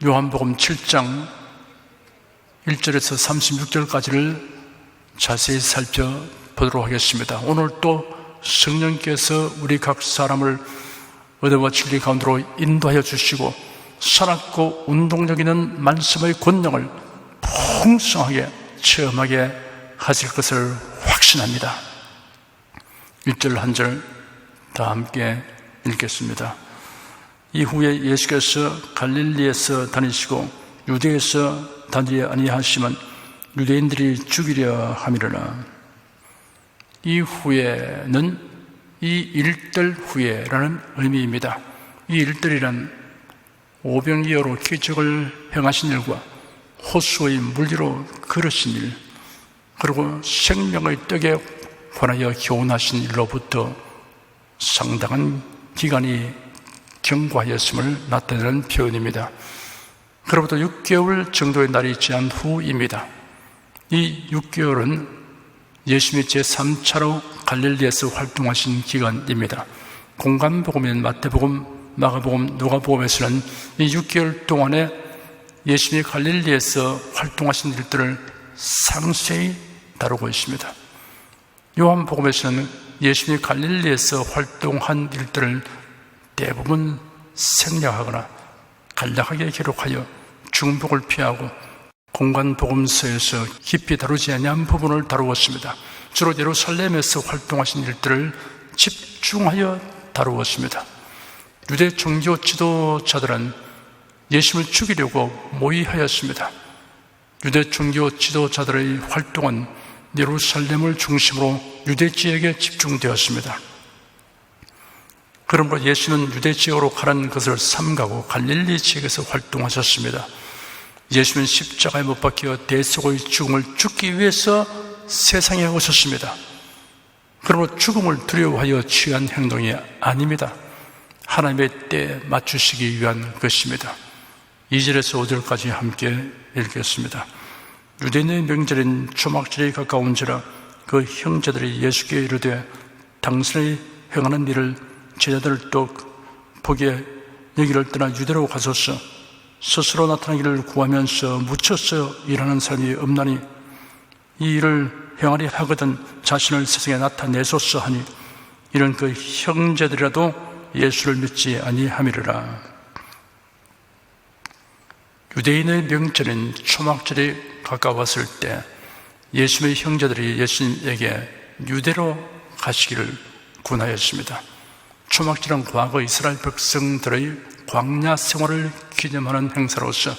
요한복음 7장 1절에서 36절까지를 자세히 살펴보도록 하겠습니다. 오늘 또 성령께서 우리 각 사람을 의도와 진리 가운데로 인도하여 주시고 살았고 운동력 있는 말씀의 권능을 풍성하게 체험하게 하실 것을 확신합니다. 1절 한 절 다 함께 읽겠습니다. 이후에 예수께서 갈릴리에서 다니시고 유대에서 다니지 아니하시면 유대인들이 죽이려 함이로라. 이후에는 이 일들 후에라는 의미입니다. 이 일들이란 오병이어로 기적을 행하신 일과 호수의 물리로 걸으신 일, 그리고 생명의 떡에 관하여 교훈하신 일로부터 상당한 기간이 경과하였음을 나타내는 표현입니다. 그로부터 6개월 정도의 날이 지난 후입니다. 이 6개월은 예수님이 제3차로 갈릴리에서 활동하신 기간입니다. 공간복음인 마태복음, 마가복음, 누가복음에서는 이 6개월 동안에 예수님이 갈릴리에서 활동하신 일들을 상세히 다루고 있습니다. 요한복음에서는 예수님이 갈릴리에서 활동한 일들을 대부분 생략하거나 간략하게 기록하여 중복을 피하고 공간복음서에서 깊이 다루지 아니한 부분을 다루었습니다. 주로 예루살렘에서 활동하신 일들을 집중하여 다루었습니다. 유대 종교 지도자들은 예수님을 죽이려고 모의하였습니다. 유대 종교 지도자들의 활동은 예루살렘을 중심으로 유대 지역에 집중되었습니다. 그러므로 예수는 유대 지역으로 가라는 것을 삼가고 갈릴리 지역에서 활동하셨습니다. 예수는 십자가에 못 박혀 대속의 죽음을 죽기 위해서 세상에 오셨습니다. 그러므로 죽음을 두려워하여 취한 행동이 아닙니다. 하나님의 때에 맞추시기 위한 것입니다. 2절에서 5절까지 함께 읽겠습니다. 유대인의 명절인 초막절이 가까운지라 그 형제들이 예수께 이르되 당신의 행하는 일을 제자들도 보게 여기를 떠나 유대로 가소서. 스스로 나타나기를 구하면서 묻혀서 일하는 사람이 없나니 이 일을 행하리 하거든 자신을 세상에 나타내소서 하니 이런 그 형제들이라도 예수를 믿지 아니함이리라. 유대인의 명절인 초막절이 가까웠을 때 예수님의 형제들이 예수님에게 유대로 가시기를 권하였습니다. 초막절은 과거 이스라엘 백성들의 광야 생활을 기념하는 행사로서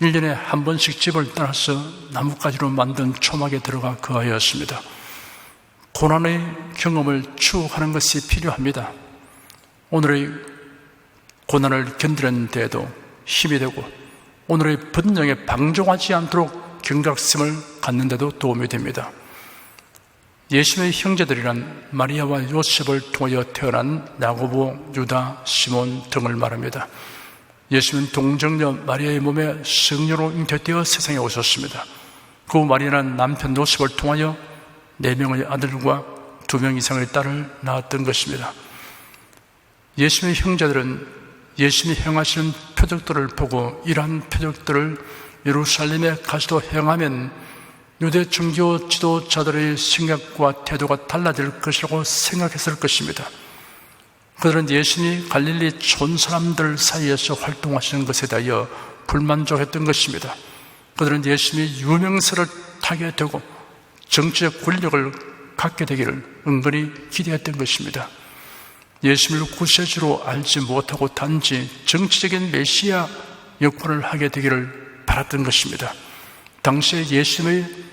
1년에 한 번씩 집을 떠나서 나뭇가지로 만든 초막에 들어가 거하였습니다. 고난의 경험을 추억하는 것이 필요합니다. 오늘의 고난을 견디는 데에도 힘이 되고 오늘의 번영에 방종하지 않도록 경각심을 갖는 데도 도움이 됩니다. 예수님의 형제들이란 마리아와 요셉을 통하여 태어난 야고보, 유다, 시몬 등을 말합니다. 예수님은 동정녀 마리아의 몸에 성령으로 잉태되어 세상에 오셨습니다. 그 마리아는 남편 요셉을 통하여 4명의 아들과 2명 이상의 딸을 낳았던 것입니다. 예수님의 형제들은 예수님이 행하시는 표적들을 보고 이러한 표적들을 예루살렘에 가서도 행하면 유대 종교 지도자들의 생각과 태도가 달라질 것이라고 생각했을 것입니다. 그들은 예수님이 갈릴리 촌 사람들 사이에서 활동하시는 것에 대하여 불만족했던 것입니다. 그들은 예수님이 유명세를 타게 되고 정치적 권력을 갖게 되기를 은근히 기대했던 것입니다. 예수님을 구세주로 알지 못하고 단지 정치적인 메시아 역할을 하게 되기를 바랐던 것입니다. 당시에 예수님의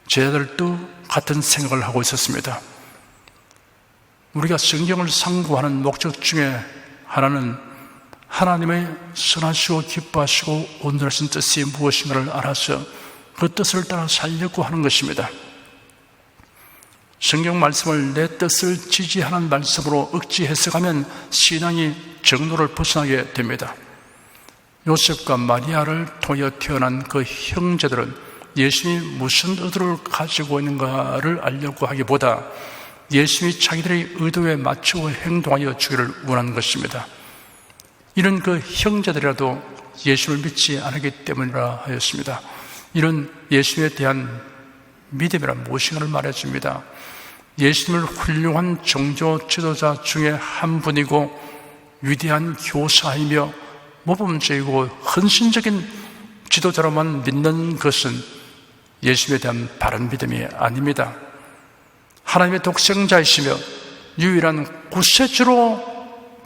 제자들도 같은 생각을 하고 있었습니다. 우리가 성경을 상고하는 목적 중에 하나는 하나님의 선하시고 기뻐하시고 온전하신 뜻이 무엇인가를 알아서 그 뜻을 따라 살려고 하는 것입니다. 성경 말씀을 내 뜻을 지지하는 말씀으로 억지 해석하면 신앙이 정도를 벗어나게 됩니다. 요셉과 마리아를 통하여 태어난 그 형제들은 예수님이 무슨 의도를 가지고 있는가를 알려고 하기보다 예수님이 자기들의 의도에 맞추어 행동하여 주기를 원하는 것입니다. 이런 그 형제들이라도 예수를 믿지 않았기 때문이라 하였습니다. 이런 예수에 대한 믿음이란 무엇인가를 말해줍니다. 예수님을 훌륭한 종교 지도자 중에 한 분이고 위대한 교사이며 모범적이고 헌신적인 지도자로만 믿는 것은 예수님에 대한 바른 믿음이 아닙니다. 하나님의 독생자이시며 유일한 구세주로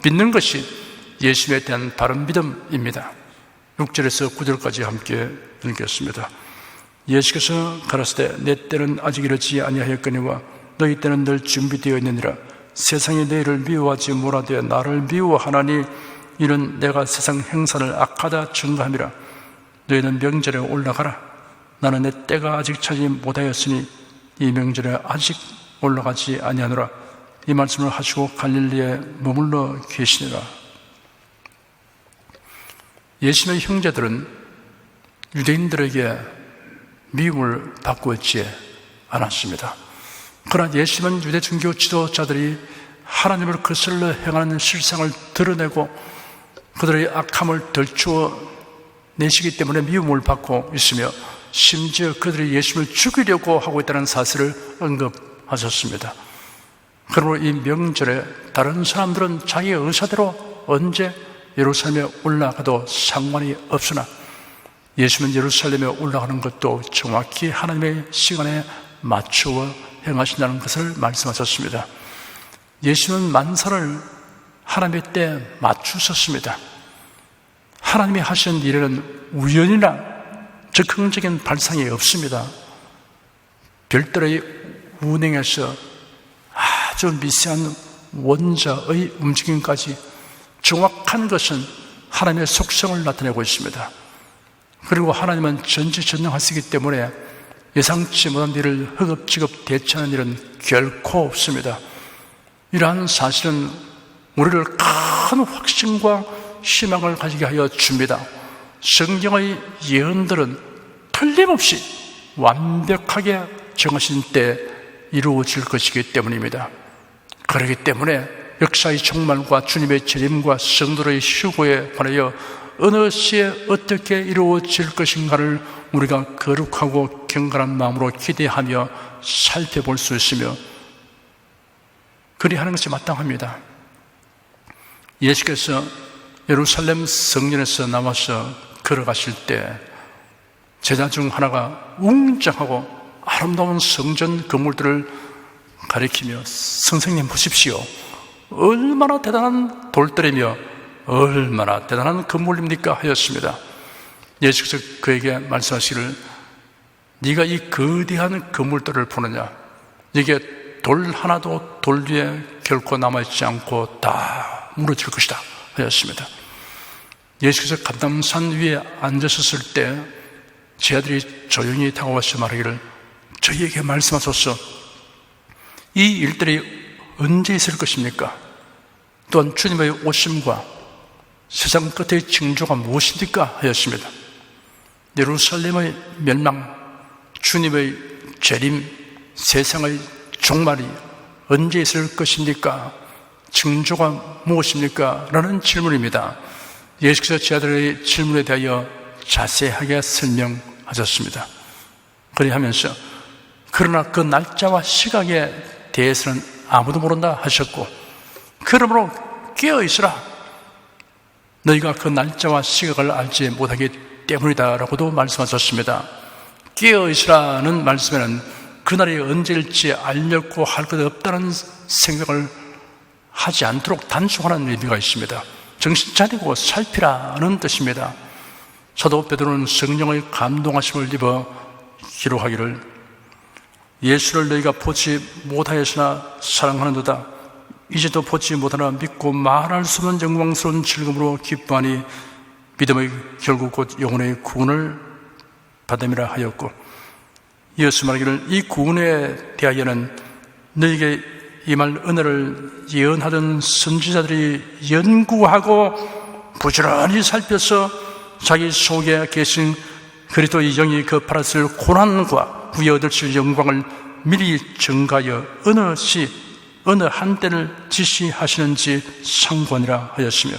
믿는 것이 예수님에 대한 바른 믿음입니다. 6절에서 9절까지 함께 읽겠습니다. 예수께서 가라사대 내 때는 아직 이르지 아니하였거니와 너희 때는 늘 준비되어 있느니라. 세상이 너희를 미워하지 못하되 나를 미워하나니 이는 내가 세상 행사를 악하다 증거함이라. 너희는 명절에 올라가라. 나는 내 때가 아직 차지 못하였으니 이 명절에 아직 올라가지 아니하노라. 이 말씀을 하시고 갈릴리에 머물러 계시니라. 예수님의 형제들은 유대인들에게 미움을 받고 있지 않았습니다. 그러나 예수님은 유대 종교 지도자들이 하나님을 거슬러 행하는 실상을 드러내고 그들의 악함을 덜추어 내시기 때문에 미움을 받고 있으며 심지어 그들이 예수님을 죽이려고 하고 있다는 사실을 언급하셨습니다. 그러므로 이 명절에 다른 사람들은 자기의 의사대로 언제 예루살렘에 올라가도 상관이 없으나 예수님은 예루살렘에 올라가는 것도 정확히 하나님의 시간에 맞추어 행하신다는 것을 말씀하셨습니다. 예수님은 만사를 하나님의 때에 맞추셨습니다. 하나님이 하신 일에는 우연이나 즉흥적인 발상이 없습니다. 별들의 운행에서 아주 미세한 원자의 움직임까지 정확한 것은 하나님의 속성을 나타내고 있습니다. 그리고 하나님은 전지전능하시기 때문에 예상치 못한 일을 허겁지겁 대처하는 일은 결코 없습니다. 이러한 사실은 우리를 큰 확신과 희망을 가지게 하여 줍니다. 성경의 예언들은 틀림없이 완벽하게 정하신 때에 이루어질 것이기 때문입니다. 그렇기 때문에 역사의 종말과 주님의 재림과 성도의 휴거에 관하여 어느 시에 어떻게 이루어질 것인가를 우리가 거룩하고 경건한 마음으로 기대하며 살펴볼 수 있으며 그리하는 것이 마땅합니다. 예수께서 예루살렘 성전에서 나와서 걸어가실 때 제자 중 하나가 웅장하고 아름다운 성전 건물들을 가리키며 선생님 보십시오. 얼마나 대단한 돌들이며 얼마나 대단한 건물입니까? 하였습니다. 예수께서 그에게 말씀하시기를 네가 이 거대한 건물들을 보느냐? 이게 돌 하나도 돌 위에 결코 남아있지 않고 다 무너질 것이다 하였습니다. 예수께서 감람산 위에 앉으셨을 때 제 아들이 조용히 다가와서 말하기를 저희에게 말씀하소서. 이 일들이 언제 있을 것입니까? 또한 주님의 오심과 세상 끝의 징조가 무엇입니까? 하였습니다. 예루살렘의 멸망, 주님의 재림, 세상의 종말이 언제 있을 것입니까? 징조가 무엇입니까? 라는 질문입니다. 예수께서 제 아들의 질문에 대하여 자세하게 설명하셨습니다. 그리하면서 그러나 그 날짜와 시각에 대해서는 아무도 모른다 하셨고 그러므로 깨어있으라. 너희가 그 날짜와 시각을 알지 못하기 때문이다 라고도 말씀하셨습니다. 깨어있으라는 말씀에는 그날이 언제일지 알려고 할 것 없다는 생각을 하지 않도록 단속하는 의미가 있습니다. 정신 차리고 살피라는 뜻입니다. 사도 베드로는 성령의 감동하심을 입어 기록하기를 예수를 너희가 보지 못하였으나 사랑하는도다. 이제도 보지 못하나 믿고 말할 수 없는 영광스러운 즐거움으로 기뻐하니 믿음의 결국 곧 영혼의 구원을 받음이라 하였고 이어서 말하기를 이 구원에 대하여는 너희에게 이 말 은혜를 예언하던 선지자들이 연구하고 부지런히 살펴서 자기 속에 계신 그리스도의 영이 그 받았을 고난과 후에 얻으실 영광을 미리 증가하여 어느 시 어느 한때를 지시하시는지 상관이라 하였으며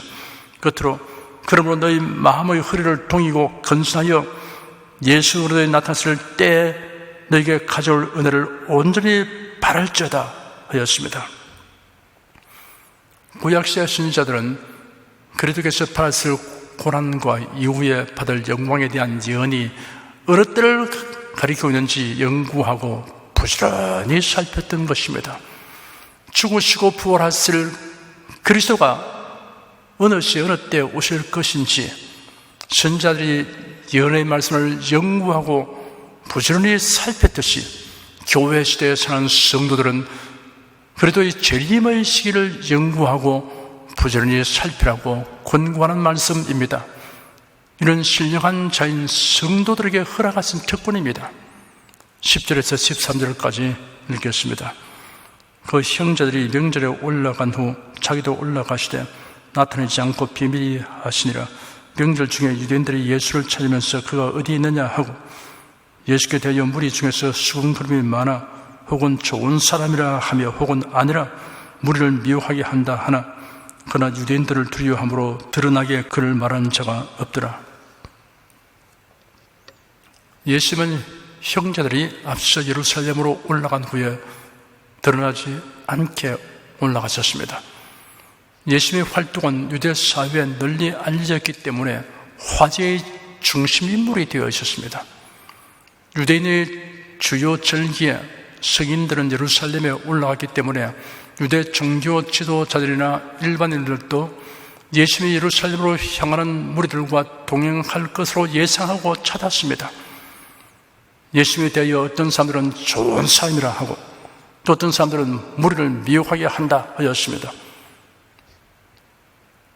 끝으로 그러므로 너희 마음의 허리를 동이고 건순하여 예수 그리스도에 나타났을 때에 너에게 가져올 은혜를 온전히 바랄지어다 하였습니다. 구약시대 신자들은 그리스도께서 받았을 고난과 이후에 받을 영광에 대한 예언이 어느 때를 가리키고 있는지 연구하고 부지런히 살폈던 것입니다. 죽으시고 부활하실 그리스도가 어느 시 어느 때 오실 것인지 선자들이 예언의 말씀을 연구하고 부지런히 살폈듯이 교회 시대에 사는 성도들은 그래도 이 재림의 시기를 연구하고 부지런히 살피라고 권고하는 말씀입니다. 이런 신령한 자인 성도들에게 허락하신 특권입니다. 10절에서 13절까지 읽겠습니다. 그 형제들이 명절에 올라간 후 자기도 올라가시되 나타나지 않고 비밀히 하시니라. 명절 중에 유대인들이 예수를 찾으면서 그가 어디 있느냐 하고 예수께 대하여 무리 중에서 수군거림이 많아 혹은 좋은 사람이라 하며 혹은 아니라 무리를 미워하게 한다 하나 그러나 유대인들을 두려워함으로 드러나게 그를 말하는 자가 없더라. 예수님은 형제들이 앞서 예루살렘으로 올라간 후에 드러나지 않게 올라가셨습니다. 예수님의 활동은 유대 사회에 널리 알려졌기 때문에 화제의 중심 인물이 되어 있었습니다. 유대인의 주요 절기에 성인들은 예루살렘에 올라갔기 때문에 유대 종교 지도자들이나 일반인들도 예수님이 예루살렘으로 향하는 무리들과 동행할 것으로 예상하고 찾았습니다. 예수님에 대하여 어떤 사람들은 좋은 사람이라 하고 또 어떤 사람들은 무리를 미혹하게 한다 하였습니다.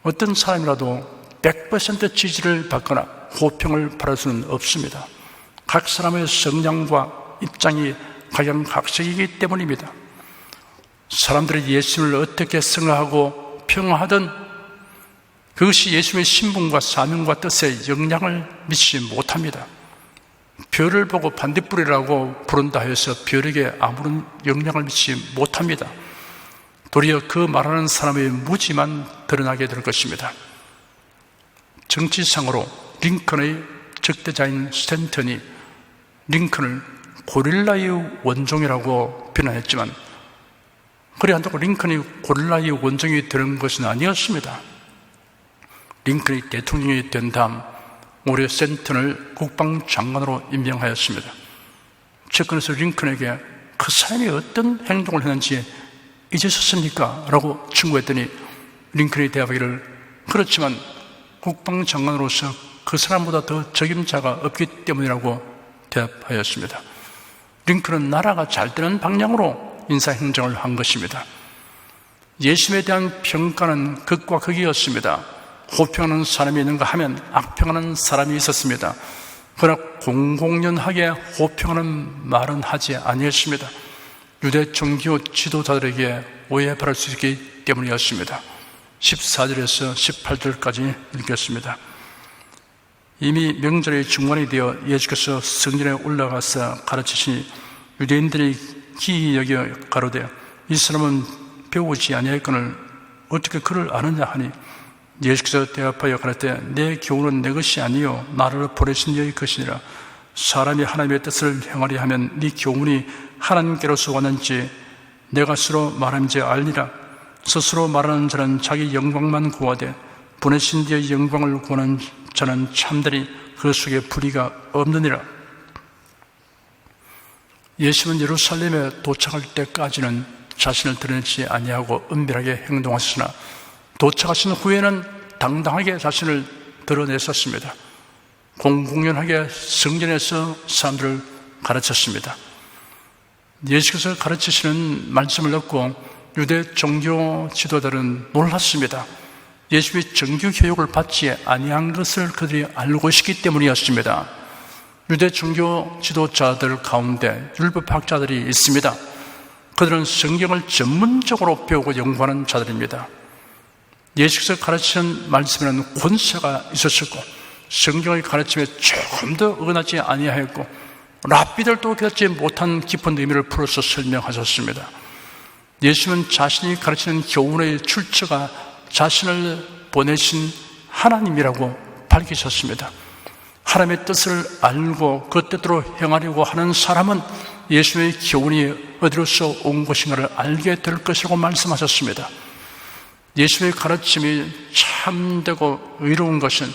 어떤 사람이라도 100% 지지를 받거나 호평을 받을 수는 없습니다. 각 사람의 성향과 입장이 각양각색이기 때문입니다. 사람들이 예수를 어떻게 생각하고 평하든 그것이 예수님의 신분과 사명과 뜻에 영향을 미치지 못합니다. 별을 보고 반딧불이라고 부른다 해서 별에게 아무런 영향을 미치지 못합니다. 도리어 그 말하는 사람의 무지만 드러나게 될 것입니다. 정치상으로 링컨의 적대자인 스탠턴이 링컨을 고릴라의 원종이라고 비난했지만 그래 한다고 링컨이 고릴라의 원종이 되는 것은 아니었습니다. 링컨이 대통령이 된 다음 올해 스탠턴을 국방장관으로 임명하였습니다. 측근에서 링컨에게 그 사람이 어떤 행동을 했는지 잊으셨습니까? 라고 충고했더니 링컨이 대답하기를 그렇지만 국방장관으로서 그 사람보다 더 적임자가 없기 때문이라고 대답하였습니다. 링컨은 나라가 잘 되는 방향으로 인사행정을 한 것입니다. 예수님에 대한 평가는 극과 극이었습니다. 호평하는 사람이 있는가 하면 악평하는 사람이 있었습니다. 그러나 공공연하게 호평하는 말은 하지 아니했습니다. 유대 종교 지도자들에게 오해받을 수 있기 때문이었습니다. 14절에서 18절까지 읽겠습니다. 이미 명절의 중간이 되어 예수께서 성전에 올라가서 가르치시니 유대인들이 기이 여겨 가로되 이 사람은 배우지 아니하였거늘 어떻게 그를 아느냐 하니 예수께서 대답하여 가라사대 내 교훈은 내 것이 아니요 나를 보내신 이의 것이니라. 사람이 하나님의 뜻을 행하려 하면 네 교훈이 하나님께로서 왔는지 내가 스스로 말함인지 알리라. 스스로 말하는 자는 자기 영광만 구하되 보내신 이의 영광을 구하는 자는 참되리 그 속에 불의가 없느니라. 예수는 예루살렘에 도착할 때까지는 자신을 드러내지 아니하고 은밀하게 행동하셨으나 도착하신 후에는 당당하게 자신을 드러냈었습니다. 공공연하게 성전에서 사람들을 가르쳤습니다. 예수께서 가르치시는 말씀을 듣고 유대 종교 지도자들은 놀랐습니다. 예수의 정규 교육을 받지 아니한 것을 그들이 알고 있기 때문이었습니다. 유대 종교 지도자들 가운데 율법학자들이 있습니다. 그들은 성경을 전문적으로 배우고 연구하는 자들입니다. 예수께서 가르치는 말씀에는 권세가 있었고 성경의 가르침에 조금 더 어긋나지 아니하였고 랍비들도 깨닫지 못한 깊은 의미를 풀어서 설명하셨습니다. 예수는 자신이 가르치는 교훈의 출처가 자신을 보내신 하나님이라고 밝히셨습니다. 하나님의 뜻을 알고 그 뜻대로 행하려고 하는 사람은 예수의 교훈이 어디로서 온 것인가를 알게 될 것이라고 말씀하셨습니다. 예수의 가르침이 참되고 의로운 것은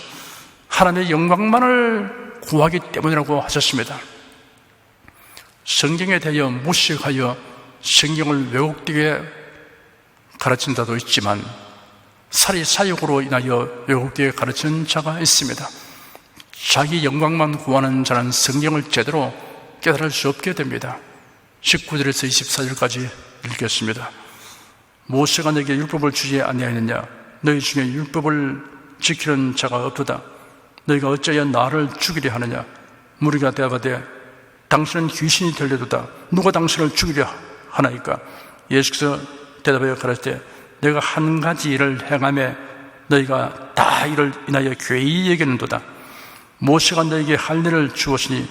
하나님의 영광만을 구하기 때문이라고 하셨습니다. 성경에 대하여 무식하여 성경을 왜곡되게 가르친 자도 있지만 사리사욕으로 인하여 왜곡되게 가르치는 자가 있습니다. 자기 영광만 구하는 자는 성경을 제대로 깨달을 수 없게 됩니다. 19절에서 24절까지 읽겠습니다. 모세가 너에게 율법을 주지 아니하였느냐? 너희 중에 율법을 지키는 자가 없도다. 너희가 어찌하여 나를 죽이려 하느냐? 무리가 대답하되 당신은 귀신이 들려도다. 누가 당신을 죽이려 하나이까? 예수께서 대답하여 가라사대 내가 한 가지 일을 행하며 너희가 다 이를 인하여 괴히 여기는도다. 모세가 너에게 할례를 주었으니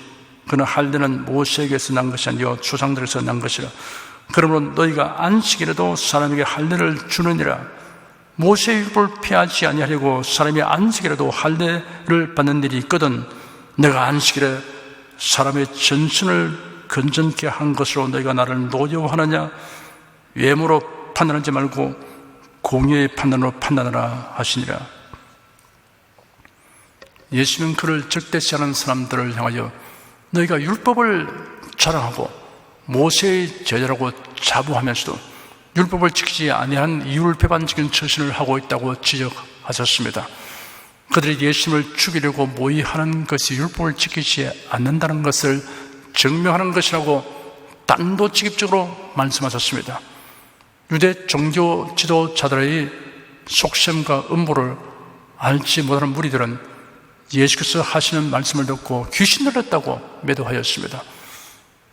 그는 할례는 모세에게서 난 것이 아니요 조상들에서 난 것이라. 그러므로 너희가 안식일에도 사람에게 할례를 주느니라. 모세의 율법을 피하지 아니하려고 사람이 안식일에도 할례를 받는 일이 있거든 내가 안식일에 사람의 전신을 건전케 한 것으로 너희가 나를 노여워하느냐? 외모로 판단하지 말고 공의의 판단으로 판단하라 하시니라. 예수님은 그를 적대시하는 사람들을 향하여 너희가 율법을 자랑하고 모세의 제자라고 자부하면서도 율법을 지키지 아니한 이율 배반적인 처신을 하고 있다고 지적하셨습니다. 그들이 예수님을 죽이려고 모의하는 것이 율법을 지키지 않는다는 것을 증명하는 것이라고 단도직입적으로 말씀하셨습니다. 유대 종교 지도자들의 속셈과 음모를 알지 못하는 무리들은 예수께서 하시는 말씀을 듣고 귀신 들렸다고 매도하였습니다.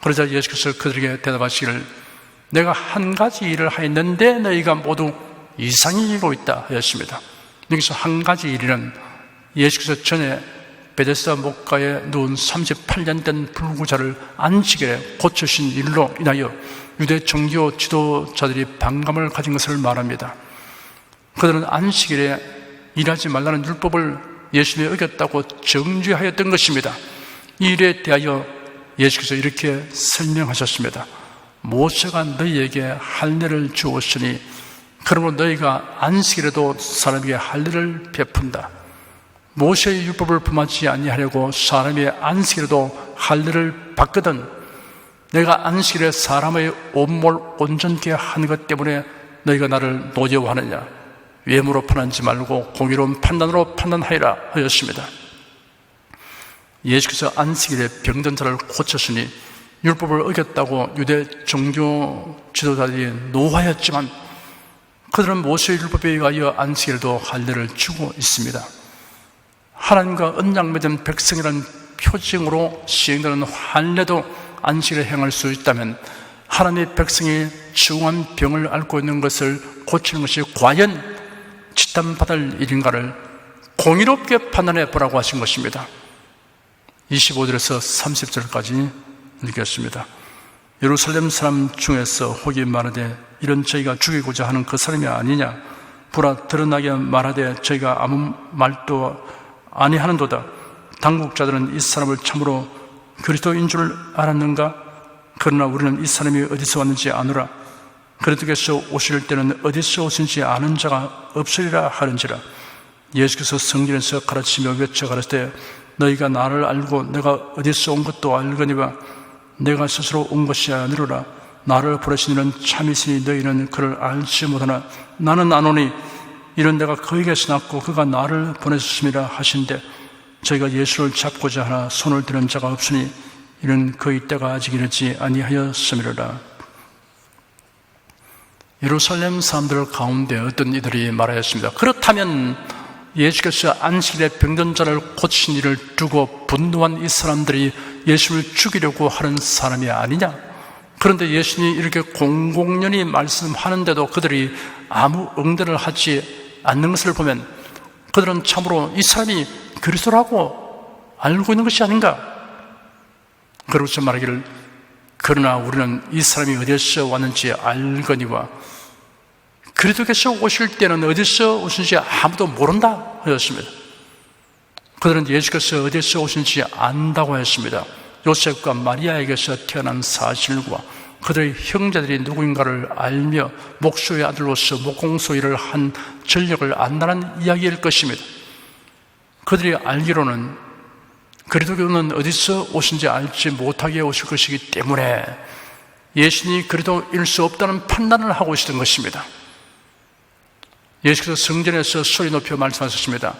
그러자 예수께서 그들에게 대답하시기를 내가 한 가지 일을 하였는데 너희가 모두 이상히 여기고 있다 하였습니다. 여기서 한 가지 일은 예수께서 전에 베데스다 목가에 누운 38년 된 불구자를 안식일에 고치신 일로 인하여 유대 종교 지도자들이 반감을 가진 것을 말합니다. 그들은 안식일에 일하지 말라는 율법을 예수님이 어겼다고 정죄하였던 것입니다. 이 일에 대하여 예수께서 이렇게 설명하셨습니다. 모세가 너희에게 할례를 주었으니 그러므로 너희가 안식일에도 사람에게 할례를 베푼다. 모세의 율법을 범하지 아니하려고 사람의 안식일에도 할례를 받거든 내가 안식일에 사람의 온몸을 온전케 한 것 때문에 너희가 나를 노여워하느냐? 외모로 판단하지 말고 공의로운 판단으로 판단하여라 하였습니다. 예수께서 안식일에 병든 자를 고쳤으니 율법을 어겼다고 유대 종교 지도자들이 노하였지만 그들은 모세의 율법에 의하여 안식일에도 할례를 주고 있습니다. 하나님과 언약 맺은 백성이라는 표징으로 시행되는 할례도 안식일에 행할 수 있다면 하나님의 백성이 중한 병을 앓고 있는 것을 고치는 것이 과연 지탄받을 일인가를 공의롭게 판단해 보라고 하신 것입니다. 25절에서 30절까지 읽겠습니다. 예루살렘 사람 중에서 혹이 말하되 이런 저희가 죽이고자 하는 그 사람이 아니냐? 보라 드러나게 말하되 저희가 아무 말도 아니하는도다. 당국자들은 이 사람을 참으로 그리스도인 줄 알았는가? 그러나 우리는 이 사람이 어디서 왔는지 아노라. 그리스도께서 오실 때는 어디서 오신지 아는 자가 없으리라 하는지라. 예수께서 성전에서 가르치며 외쳐 가라사대 너희가 나를 알고 내가 어디서 온 것도 알거니와 내가 스스로 온 것이 아니로라. 나를 보내신 이는 참이시니 너희는 그를 알지 못하나 나는 아노니 이는 내가 그에게서 났고 그가 나를 보내셨음이라 하신대 저희가 예수를 잡고자 하나 손을 드는 자가 없으니 이는 그의 때가 아직 이르지 아니하였음이로라. 예루살렘 사람들 가운데 어떤 이들이 말하였습니다. 그렇다면 예수께서 안식일에 병든 자를 고친 일을 두고 분노한 이 사람들이 예수를 죽이려고 하는 사람이 아니냐? 그런데 예수님이 이렇게 공공연히 말씀하는데도 그들이 아무 응대를 하지 않는 것을 보면 그들은 참으로 이 사람이 그리스도라고 알고 있는 것이 아닌가? 그러고서 말하기를 그러나 우리는 이 사람이 어디서 왔는지 알거니와 그리스도께서 오실 때는 어디서 오신지 아무도 모른다 하였습니다. 그들은 예수께서 어디서 오신지 안다고 했습니다. 요셉과 마리아에게서 태어난 사실과 그들의 형제들이 누구인가를 알며 목수의 아들로서 목공소일을 한 전력을 안다는 이야기일 것입니다. 그들이 알기로는 그리스도는 어디서 오신지 알지 못하게 오실 것이기 때문에 예수님이 그리스도일 수 없다는 판단을 하고 있었던 것입니다. 예수께서 성전에서 소리 높여 말씀하셨습니다.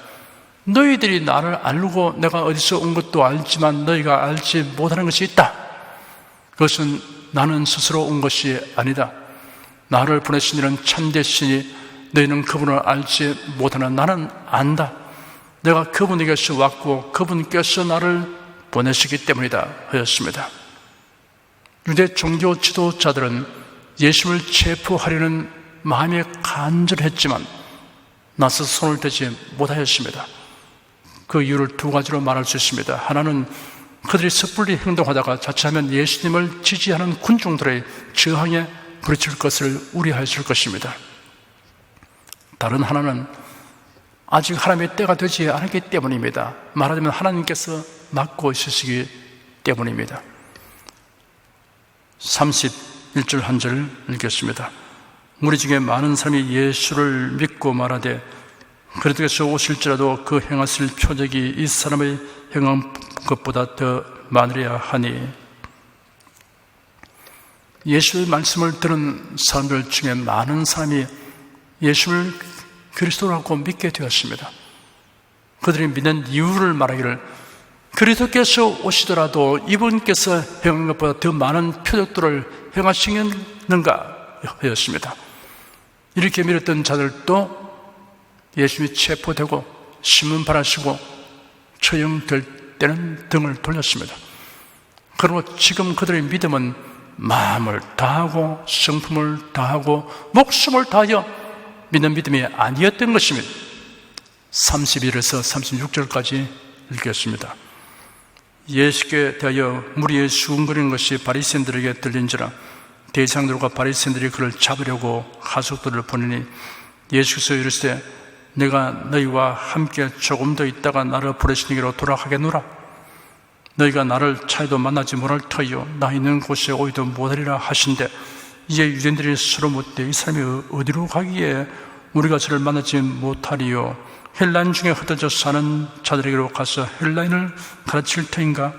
너희들이 나를 알고 내가 어디서 온 것도 알지만 너희가 알지 못하는 것이 있다. 그것은 나는 스스로 온 것이 아니다. 나를 보내신 이는 참되시니 너희는 그분을 알지 못하나 나는 안다. 내가 그분에게서 왔고 그분께서 나를 보내시기 때문이다 하였습니다. 유대 종교 지도자들은 예수를 체포하려는 마음이 간절했지만 나서 손을 대지 못하였습니다. 그 이유를 두 가지로 말할 수 있습니다. 하나는 그들이 섣불리 행동하다가 자칫하면 예수님을 지지하는 군중들의 저항에 부딪힐 것을 우려하였을 것입니다. 다른 하나는 아직 하나님의 때가 되지 않았기 때문입니다. 말하자면 하나님께서 막고 있으시기 때문입니다. 31절 한 절 읽겠습니다. 무리 중에 많은 사람이 예수를 믿고 말하되 그리스도께서 오실지라도 그 행하실 표적이 이 사람의 행한 것보다 더 많으려야 하니. 예수의 말씀을 들은 사람들 중에 많은 사람이 예수를 그리스도라고 믿게 되었습니다. 그들이 믿는 이유를 말하기를 그리스도께서 오시더라도 이분께서 행한 것보다 더 많은 표적들을 행하시겠는가 하였습니다. 이렇게 믿었던 자들도 예수님이 체포되고 신문발하시고 처형될 때는 등을 돌렸습니다. 그리고 지금 그들의 믿음은 마음을 다하고 성품을 다하고 목숨을 다하여 믿는 믿음이 아니었던 것입니다. 31에서 36절까지 읽겠습니다. 예수께 대하여 무리에 수군거리는 것이 바리새인들에게 들린지라 대장들과 바리새인들이 그를 잡으려고 하숙들을 보내니 예수께서 이르시되 내가 너희와 함께 조금 더 있다가 나를 부르시기로 돌아가겠노라. 너희가 나를 차에도 만나지 못할 터이요 나 있는 곳에 오이도 못하리라 하신대. 이에 유대인들이 서로 묻되 이 사람이 어디로 가기에 우리가 저를 만나지 못하리요? 헬라인 중에 흩어져 사는 자들에게로 가서 헬라인을 가르칠 터인가?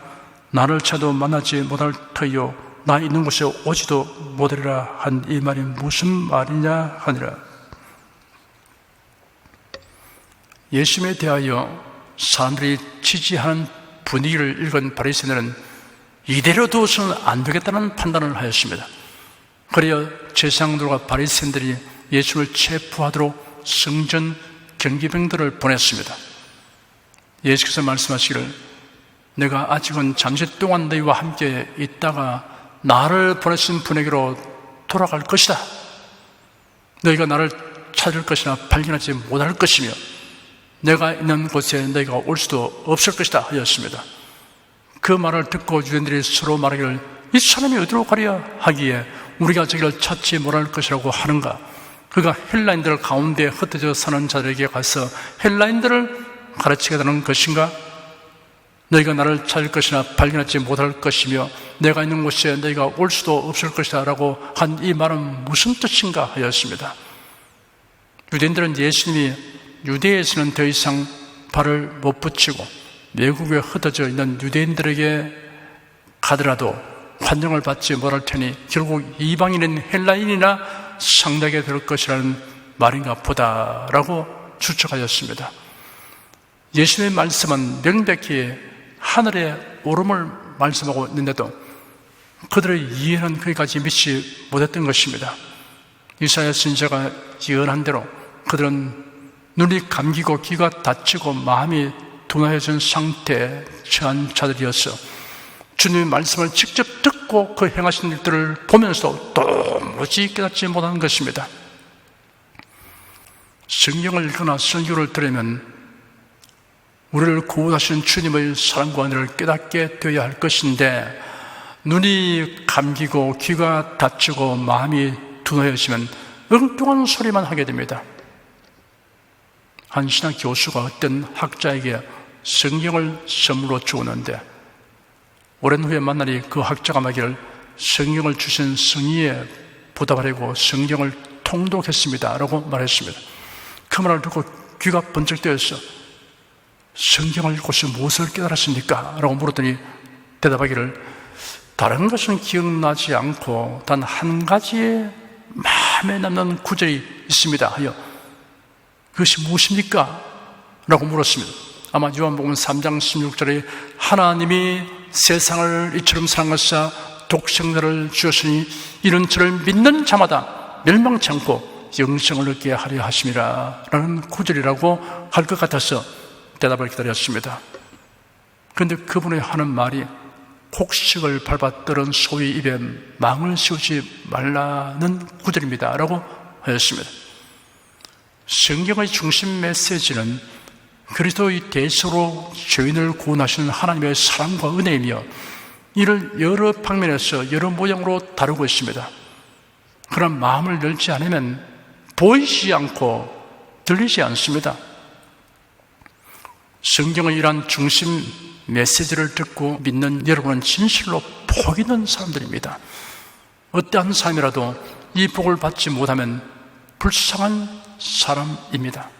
나를 차도 만나지 못할 터이요 나 있는 곳에 오지도 못하리라 한 이 말이 무슨 말이냐 하니라. 예수님에 대하여 사람들이 지지하는 분위기를 읽은 바리새인들은 이대로 두어서는 안 되겠다는 판단을 하였습니다. 그래야 제사장들과 바리새인들이 예수를 체포하도록 성전 경비병들을 보냈습니다. 예수께서 말씀하시기를 내가 아직은 잠시 동안 너희와 함께 있다가 나를 보내신 분에게로 돌아갈 것이다. 너희가 나를 찾을 것이나 발견하지 못할 것이며 내가 있는 곳에 너희가 올 수도 없을 것이다 하였습니다. 그 말을 듣고 유대인들이 서로 말하기를 이 사람이 어디로 가랴 하기에 우리가 저기를 찾지 못할 것이라고 하는가. 그가 헬라인들 가운데 흩어져 사는 자들에게 가서 헬라인들을 가르치겠다는 것인가? 너희가 나를 찾을 것이나 발견하지 못할 것이며 내가 있는 곳에 너희가 올 수도 없을 것이다 라고 한 이 말은 무슨 뜻인가 하였습니다. 유대인들은 예수님이 유대에서는 더 이상 발을 못 붙이고 외국에 흩어져 있는 유대인들에게 가더라도 환영을 받지 못할 테니 결국 이방인인 헬라인이나 상대하게 될 것이라는 말인가 보다라고 추측하였습니다. 예수님의 말씀은 명백히 하늘의 오름을 말씀하고 있는데도 그들의 이해는 거기까지 미치지 못했던 것입니다. 이사야 선지자가 예언한 대로 그들은 눈이 감기고 귀가 닫히고 마음이 둔해진 상태에 처한 자들이었어. 주님의 말씀을 직접 듣고 그 행하신 일들을 보면서도 도무지 깨닫지 못하는 것입니다. 성경을 읽거나 설교를 들으면 우리를 구원하신 주님의 사랑과 은혜를 깨닫게 되어야 할 것인데 눈이 감기고 귀가 닫히고 마음이 둔해지면 엉뚱한 소리만 하게 됩니다. 한 신학 교수가 어떤 학자에게 성경을 선물로 주었는데 오랜 후에 만나니 그 학자가 말하기를 성경을 주신 성의에 보답하려고 성경을 통독했습니다 라고 말했습니다. 그 말을 듣고 귀가 번쩍 뜨였어. 성경을 읽고서 무엇을 깨달았습니까? 라고 물었더니 대답하기를 다른 것은 기억나지 않고 단 한 가지의 마음에 남는 구절이 있습니다 하여 그것이 무엇입니까? 라고 물었습니다. 아마 요한복음 3장 16절에 하나님이 세상을 이처럼 사랑하사 독생자를 주셨으니 이는 저를 믿는 자마다 멸망치 않고 영생을 얻게 하려 하심이라 라는 구절이라고 할 것 같아서 대답을 기다렸습니다. 그런데 그분이 하는 말이 곡식을 밟아떨은 소의 입에 망을 씌우지 말라는 구절입니다 라고 하였습니다. 성경의 중심 메시지는 그리스도의 대속으로 죄인을 구원하시는 하나님의 사랑과 은혜이며 이를 여러 방면에서 여러 모양으로 다루고 있습니다. 그런 마음을 열지 않으면 보이지 않고 들리지 않습니다. 성경의 이러한 중심 메시지를 듣고 믿는 여러분은 진실로 복 있는 사람들입니다. 어떠한 삶이라도 이 복을 받지 못하면 불쌍한 사람입니다.